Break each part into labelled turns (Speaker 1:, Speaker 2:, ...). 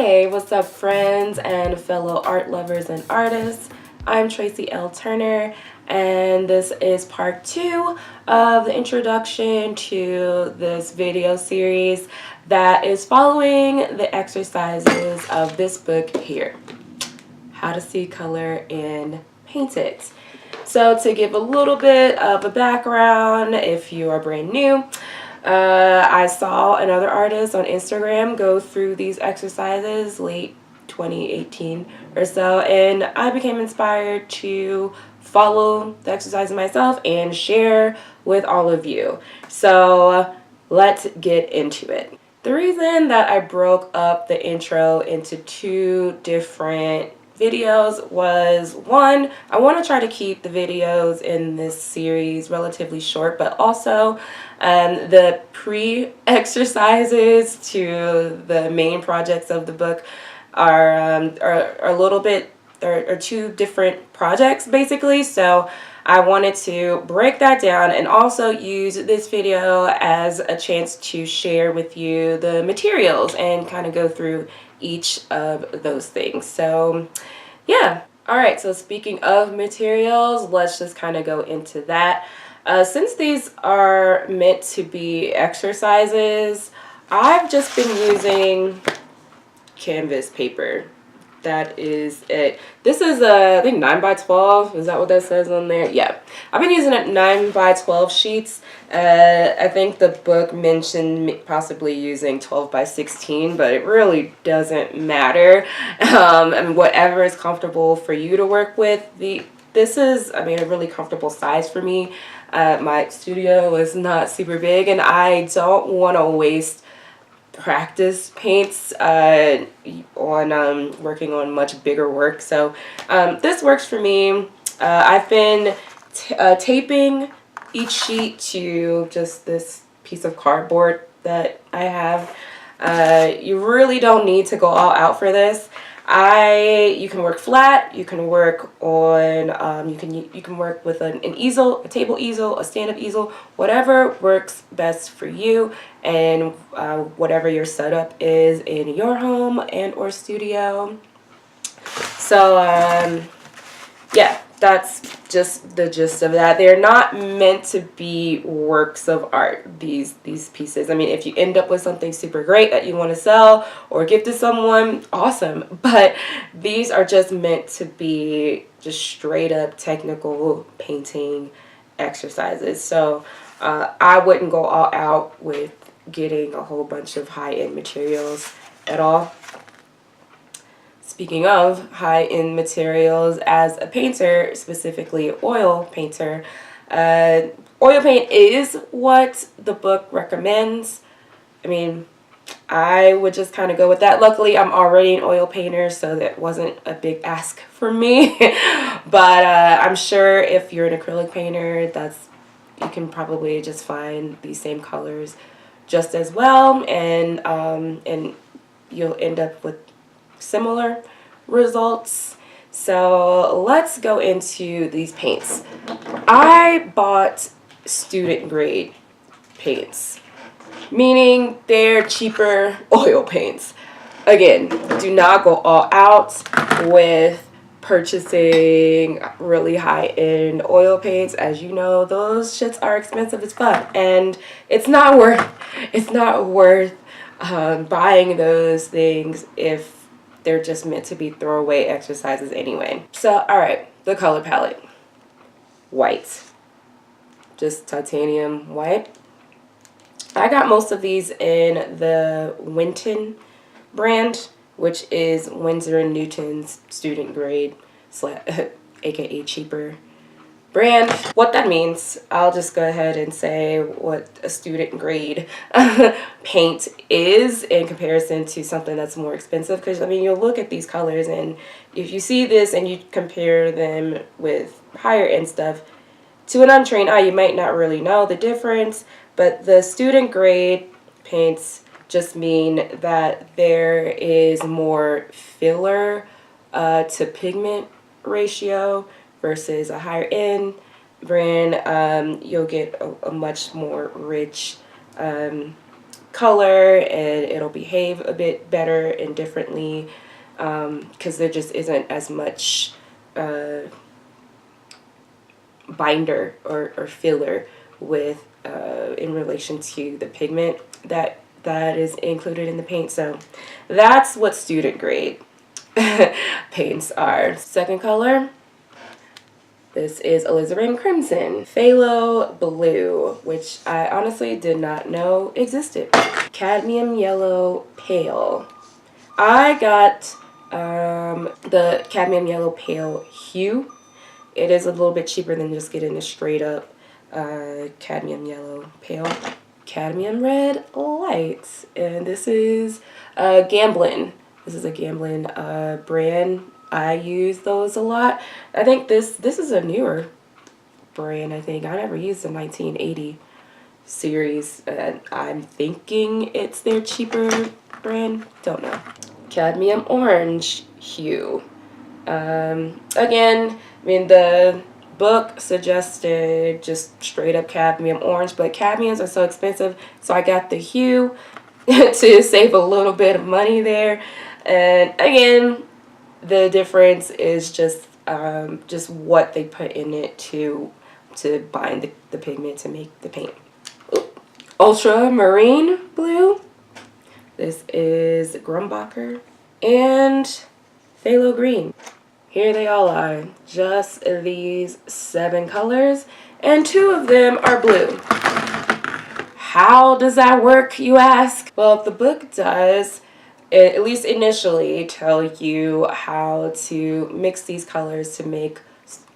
Speaker 1: Hey, what's up friends and fellow art lovers and artists? I'm Traci L. Turner, and this is part 2 of the introduction to this video series that is following the exercises of this book here, How to See Color and Paint It. So to give a little bit of a background, if you are brand new, I saw another artist on Instagram go through these exercises late 2018 or so, and I became inspired to follow the exercise myself and share with all of you. So let's get into it. The reason that I broke up the intro into 2 different videos was, one, I want to try to keep the videos in this series relatively short, but also the pre-exercises to the main projects of the book are a little bit, are 2 different projects basically. So I wanted to break that down and also use this video as a chance to share with you the materials and kind of go through each of those things. So yeah. Alright, so speaking of materials, let's just kind of go into that. Since these are meant to be exercises, I've just been using canvas paper. That is it. This is I think 9 by 12. Is that what that says on there? Yeah. I've been using 9 by 12 sheets. I think the book mentioned possibly using 12 by 16, but it really doesn't matter. I mean, whatever is comfortable for you to work with. This is, I mean, a really comfortable size for me. My studio is not super big, and I don't want to waste practice paints on working on much bigger work. So this works for me. I've been taping each sheet to just this piece of cardboard that I have. You really don't need to go all out for this. You can work flat, you can work on, you can work with an easel, a table easel, a stand-up easel, whatever works best for you and whatever your setup is in your home and or studio. So yeah, that's just the gist of that. They're not meant to be works of art, these pieces. I mean, if you end up with something super great that you want to sell or give to someone, awesome. But these are just meant to be just straight up technical painting exercises. So I wouldn't go all out with getting a whole bunch of high-end materials at all. Speaking of high-end materials, as a painter, specifically oil painter, oil paint is what the book recommends. I mean, I would just kind of go with that. Luckily, I'm already an oil painter, so that wasn't a big ask for me. But I'm sure if you're an acrylic painter, you can probably just find these same colors just as well, and you'll end up with similar results. So let's go into these paints. I bought student grade paints, meaning they're cheaper oil paints. Again, do not go all out with purchasing really high-end oil paints. As you know, those shits are expensive as fuck, and it's not worth buying those things if they're just meant to be throwaway exercises anyway. So, alright, the color palette. White. Just titanium white. I got most of these in the Winton brand, which is Winsor & Newton's student grade, aka cheaper brand. What that means, I'll just go ahead and say what a student grade paint is in comparison to something that's more expensive. Because I mean, you'll look at these colors, and if you see this and you compare them with higher end stuff, to an untrained eye, you might not really know the difference. But the student grade paints just mean that there is more filler to pigment ratio versus a higher end brand. You'll get a much more rich color, and it'll behave a bit better and differently, because there just isn't as much binder or filler with in relation to the pigment that is included in the paint. So that's what student grade paints are. Second color, this is Alizarin Crimson. Pthalo Blue, which I honestly did not know existed. Cadmium Yellow Pale. I got the Cadmium Yellow Pale hue. It is a little bit cheaper than just getting a straight up Cadmium Yellow Pale. Cadmium Red Light. And this is Gamblin. This is a Gamblin brand. I use those a lot. I think this is a newer brand, I think. I never used the 1980 series. I'm thinking it's their cheaper brand. Don't know. Cadmium Orange hue. Again, I mean, the book suggested just straight up cadmium orange, but cadmiums are so expensive, so I got the hue to save a little bit of money there. And again, the difference is just what they put in it to bind the pigment to make the paint. Ultramarine Blue. This is Grumbacher. And Pthalo Green. Here they all are, just these 7 colors, and 2 of them are blue. How does that work, you ask? Well, the book does, at least initially, tell you how to mix these colors to make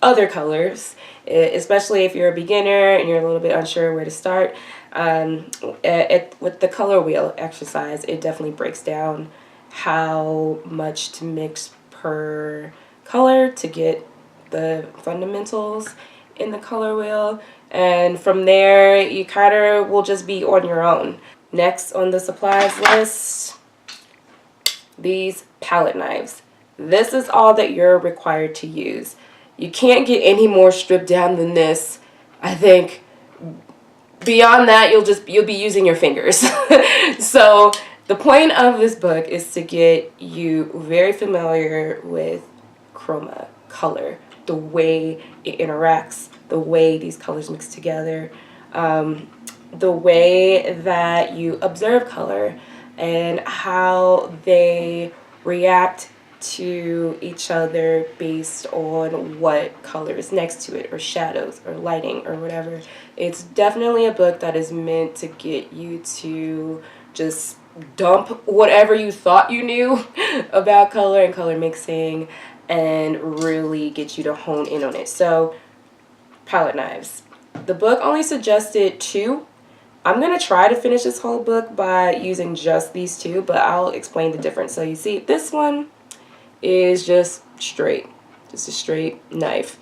Speaker 1: other colors, especially if you're a beginner and you're a little bit unsure where to start. With the color wheel exercise, it definitely breaks down how much to mix per color to get the fundamentals in the color wheel, and from there you kind of will just be on your own. Next on the supplies list, these palette knives. This is all that you're required to use. You can't get any more stripped down than this. I think beyond that you'll be using your fingers. So the point of this book is to get you very familiar with chroma, color, the way it interacts, the way these colors mix together, the way that you observe color and how they react to each other based on what color is next to it, or shadows or lighting or whatever. It's definitely a book that is meant to get you to just dump whatever you thought you knew about color and color mixing and really get you to hone in on it. So, palette knives. The book only suggested 2. I'm going to try to finish this whole book by using just these 2, but I'll explain the difference. So you see, this one is just a straight knife.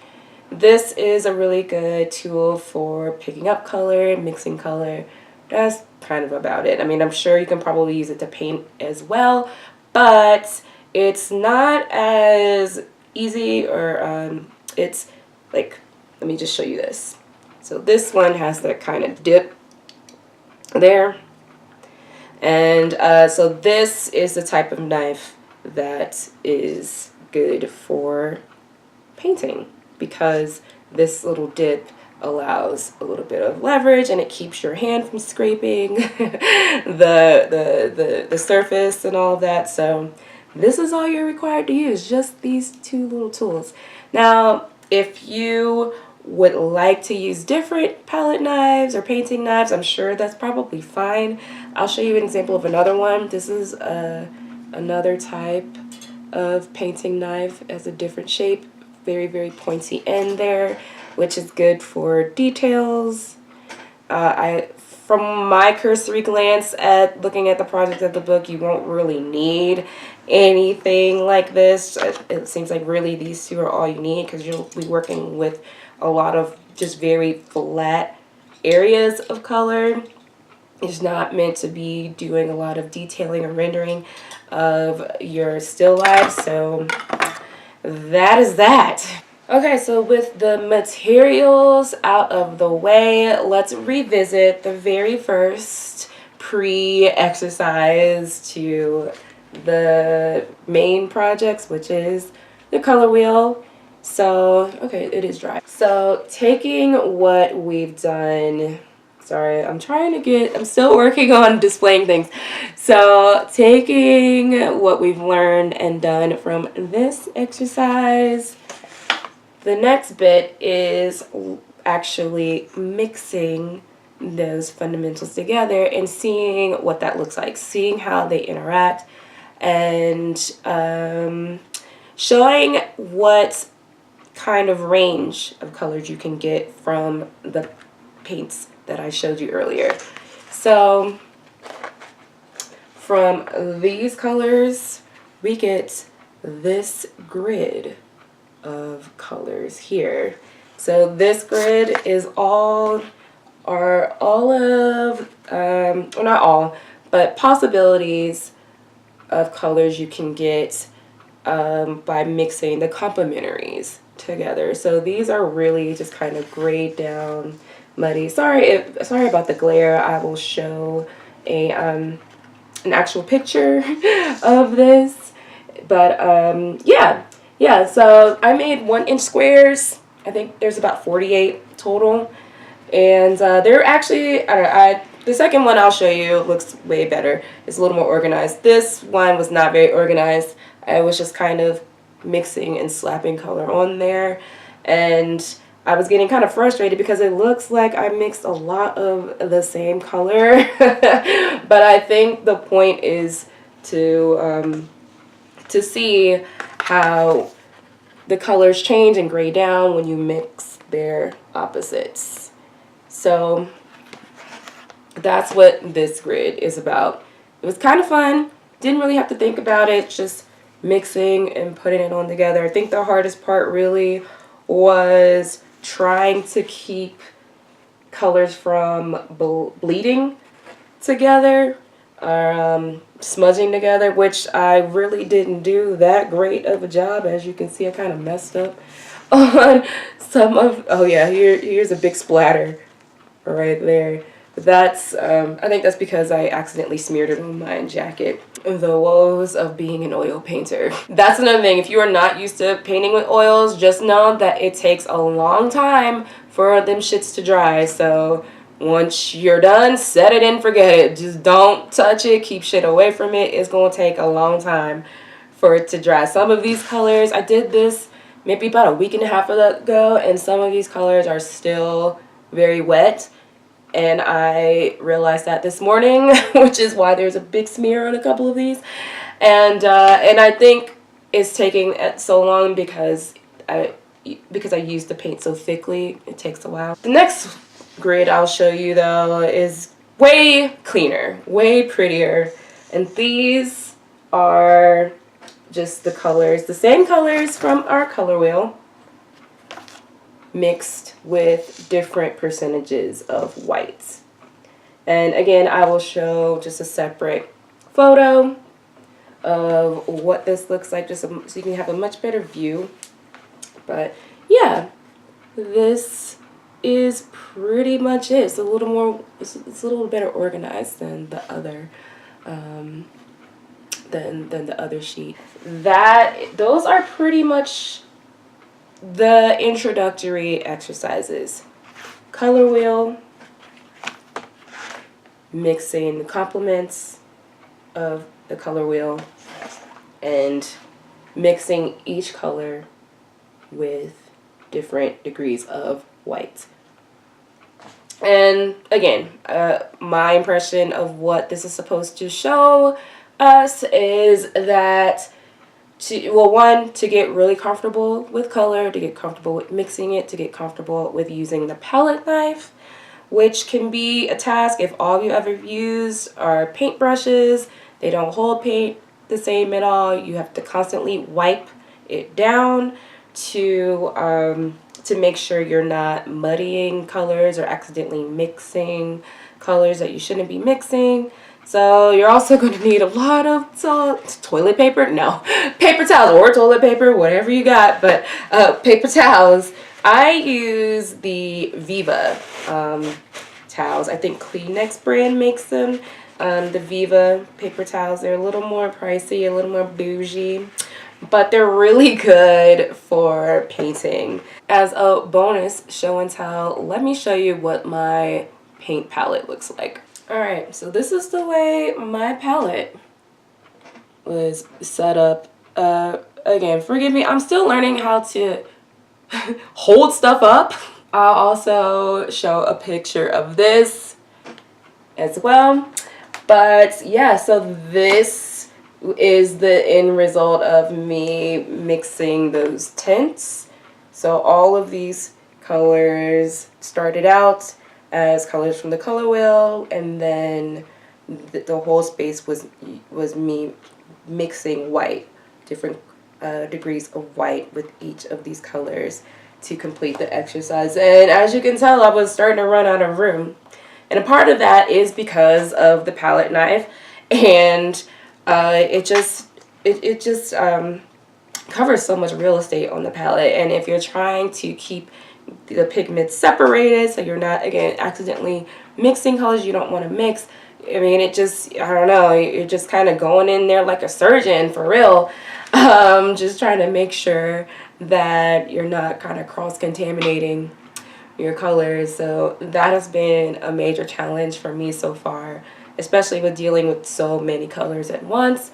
Speaker 1: This is a really good tool for picking up color, mixing color. That's kind of about it. I mean, I'm sure you can probably use it to paint as well, but it's not as easy, or it's like, let me just show you this. So this one has that kind of dip there, and so this is the type of knife that is good for painting, because this little dip allows a little bit of leverage and it keeps your hand from scraping the surface and all of that. So this is all you're required to use, just these 2 little tools. Now, if you would like to use different palette knives or painting knives, I'm sure that's probably fine. I'll show you an example of another one. This is another type of painting knife, as a different shape, very, very pointy end there, which is good for details. From my cursory glance at looking at the project of the book, you won't really need anything like this. It seems like really these 2 are all you need, because you'll be working with a lot of just very flat areas of color. It's not meant to be doing a lot of detailing or rendering of your still life. So that is that. Okay, so with the materials out of the way, let's revisit the very first pre-exercise to the main projects, which is the color wheel. So, okay, it is dry. So, taking what we've done, sorry, I'm still working on displaying things. So, taking what we've learned and done from this exercise, the next bit is actually mixing those fundamentals together and seeing what that looks like, seeing how they interact, and showing what kind of range of colors you can get from the paints that I showed you earlier. So from these colors, we get this grid of colors here. So this grid is all of, well, not all, but possibilities of colors you can get by mixing the complementaries together. So these are really just kind of grayed down, muddy. Sorry about the glare. I will show a an actual picture of this. But yeah. So I made 1-inch squares. I think there's about 48 total, and they're actually the second one I'll show you looks way better. It's a little more organized. This one was not very organized. I was just kind of mixing and slapping color on there, and I was getting kind of frustrated because it looks like I mixed a lot of the same color. But I think the point is to see how the colors change and gray down when you mix their opposites. So that's what this grid is about. It was kind of fun. Didn't really have to think about it, just mixing and putting it on together. I think the hardest part really was trying to keep colors from bleeding together, or smudging together, which I really didn't do that great of a job. As you can see, I kind of messed up on some of, oh yeah, here's a big splatter right there. That's I think that's because I accidentally smeared it on my jacket. The woes of being an oil painter. That's another thing. If you are not used to painting with oils, just know that it takes a long time for them shits to dry. So once you're done, set it and forget it. Just don't touch it. Keep shit away from it. It's going to take a long time for it to dry. Some of these colors, I did this maybe about a week and a half ago, and some of these colors are still very wet. And I realized that this morning, which is why there's a big smear on a couple of these. And I think it's taking so long because I used the paint so thickly. It takes a while. The next grid I'll show you though is way cleaner, way prettier. And these are just the colors, the same colors from our color wheel, mixed with different percentages of whites. And again, I will show just a separate photo of what this looks like, just so you can have a much better view. But yeah, this is pretty much it. It's a little more, it's a little better organized than the other than the other sheet. Those are pretty much the introductory exercises. Color wheel, mixing the complements of the color wheel, and mixing each color with different degrees of white. And again, my impression of what this is supposed to show us is that to get really comfortable with color, to get comfortable with mixing it, to get comfortable with using the palette knife, which can be a task if all you ever use are paint brushes. They don't hold paint the same at all. You have to constantly wipe it down to make sure you're not muddying colors or accidentally mixing colors that you shouldn't be mixing. So you're also going to need a lot of toilet paper, no, paper towels or toilet paper, whatever you got, but paper towels. I use the Viva towels. I think Kleenex brand makes them. the Viva paper towels. They're a little more pricey, a little more bougie, but they're really good for painting. As a bonus show and tell, let me show you what my paint palette looks like. Alright, so this is the way my palette was set up. Again, forgive me, I'm still learning how to hold stuff up. I'll also show a picture of this as well. But yeah, so this is the end result of me mixing those tints. So all of these colors started out as colors from the color wheel, and then the whole space was me mixing white, different degrees of white with each of these colors to complete the exercise. And as you can tell, I was starting to run out of room. And a part of that is because of the palette knife, and it just covers so much real estate on the palette. And if you're trying to keep the pigments separated so you're not, again, accidentally mixing colors you don't want to mix, I mean, it just, I don't know, you're just kind of going in there like a surgeon for real, just trying to make sure that you're not kind of cross-contaminating your colors. So that has been a major challenge for me so far, especially with dealing with so many colors at once.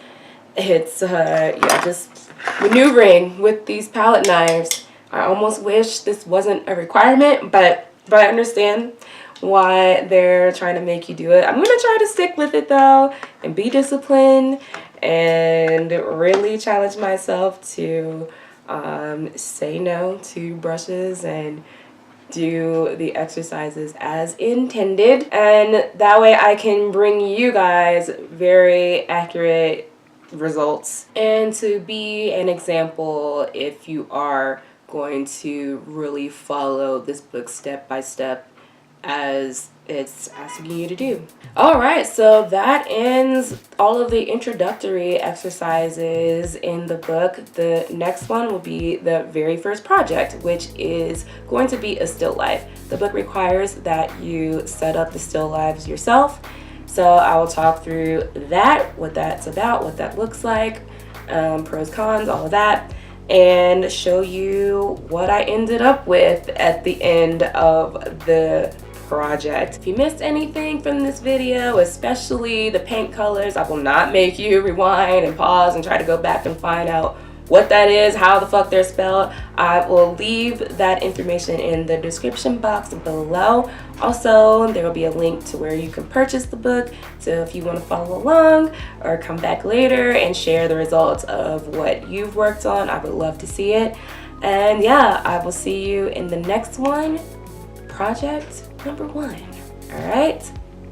Speaker 1: It's yeah, just maneuvering with these palette knives. I almost wish this wasn't a requirement, but I understand why they're trying to make you do it. I'm gonna try to stick with it though and be disciplined and really challenge myself to say no to brushes and do the exercises as intended, and that way I can bring you guys very accurate results and to be an example if you are going to really follow this book step by step as it's asking you to do. Alright, so that ends all of the introductory exercises in the book. The next one will be the very first project, which is going to be a still life. The book requires that you set up the still lives yourself. So I will talk through that, what that's about, what that looks like, pros, cons, all of that, and show you what I ended up with at the end of the project. If you missed anything from this video, especially the paint colors, I will not make you rewind and pause and try to go back and find out what that is, how the fuck they're spelled. I will leave that information in the description box below. Also, there will be a link to where you can purchase the book, so if you want to follow along or come back later and share the results of what you've worked on, I would love to see it. And yeah, I will see you in the next one, project number 1. All right,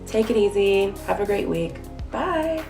Speaker 1: take it easy, have a great week, bye.